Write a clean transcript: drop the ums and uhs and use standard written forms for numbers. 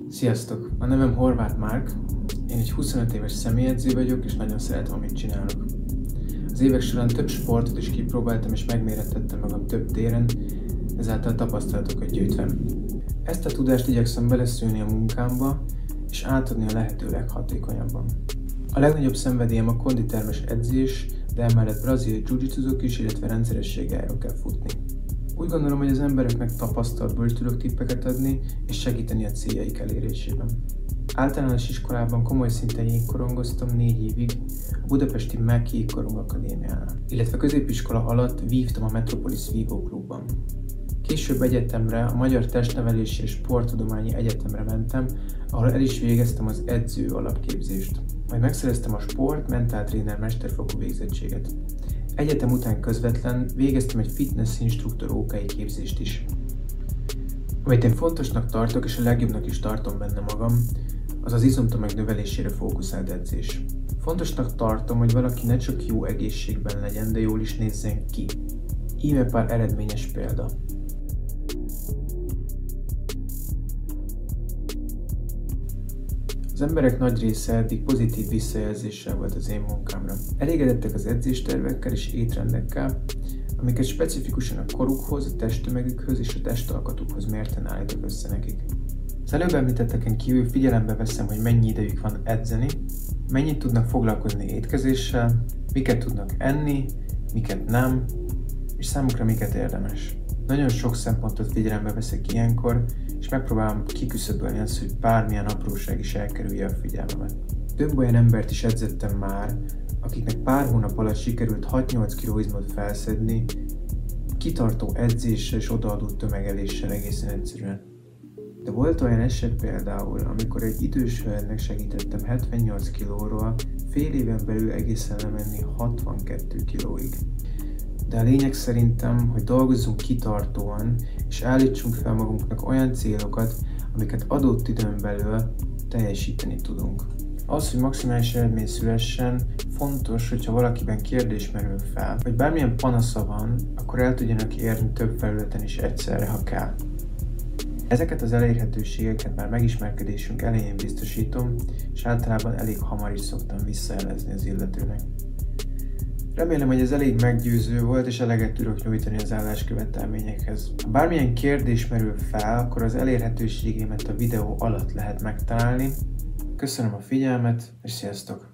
Sziasztok! A nevem Horváth Márk, én egy 25 éves személyedző vagyok, és nagyon szeretem, amit csinálok. Az évek során több sportot is kipróbáltam, és megmérettettem magam több téren, ezáltal tapasztalatokat gyűjtve. Ezt a tudást igyekszem beleszülni a munkámba, és átadni a lehető leghatékonyabban. A legnagyobb szenvedélyem a konditermes edzés, de emellett brazil jiu-jitsuzok is, illetve rendszerességgel el kell futni. Úgy gondolom, hogy az embereknek tapasztalatból is tudok tippeket adni, és segíteni a céljaik elérésében. Általános iskolában komoly szinten jégkorongoztam 4 évig a budapesti MEK Jégkorong Akadémiánál, illetve középiskola alatt vívtam a Metropolis Vívó Klubban. Később egyetemre, a Magyar Testnevelési és Sporttudományi Egyetemre mentem, ahol el is végeztem az edző alapképzést. Majd megszereztem a sport mentáltréner mesterfokú végzettséget. Egyetem után közvetlen végeztem egy fitness instruktor OK képzést is. Amit én fontosnak tartok, és a legjobbnak is tartom benne magam, az az izomtömeg növelésére fókuszált edzés. Fontosnak tartom, hogy valaki ne csak jó egészségben legyen, de jól is nézzen ki. Íme pár eredményes példa. Az emberek nagy része eddig pozitív visszajelzéssel volt az én munkámra. Elégedettek az edzéstervekkel és étrendekkel, amiket specifikusan a korukhoz, a testtömegükhöz és a testalkatukhoz mérten állítok össze nekik. Az előbb említetteken kívül figyelembe veszem, hogy mennyi idejük van edzeni, mennyit tudnak foglalkozni étkezéssel, miket tudnak enni, miket nem, és számukra miket érdemes. Nagyon sok szempontot figyelembe veszek ilyenkor, és megpróbálom kiküszöbölni azt, hogy bármilyen apróság is elkerülje a figyelmemet. Több olyan embert is edzettem már, akiknek pár hónap alatt sikerült 6-8 kg izmot felszedni, kitartó edzéssel és odaadó tömegeléssel egészen egyszerűen. De volt olyan eset például, amikor egy idős hölgynek segítettem 78 kg-ról fél éven belül egészen lemenni 62 kg-ig. De a lényeg szerintem, hogy dolgozzunk kitartóan, és állítsunk fel magunknak olyan célokat, amiket adott időn belül teljesíteni tudunk. Az, hogy maximális eredmény szülessen, fontos, hogyha valakiben kérdés merül fel, vagy bármilyen panasza van, akkor el tudjanak érni több felületen is egyszerre, ha kell. Ezeket az elérhetőségeket már megismerkedésünk elején biztosítom, és általában elég hamar is szoktam visszajelezni az illetőnek. Remélem, hogy ez elég meggyőző volt, és eleget tudok nyújtani az álláskövetelményekhez. Ha bármilyen kérdés merül fel, akkor az elérhetőségémet a videó alatt lehet megtalálni. Köszönöm a figyelmet, és sziasztok!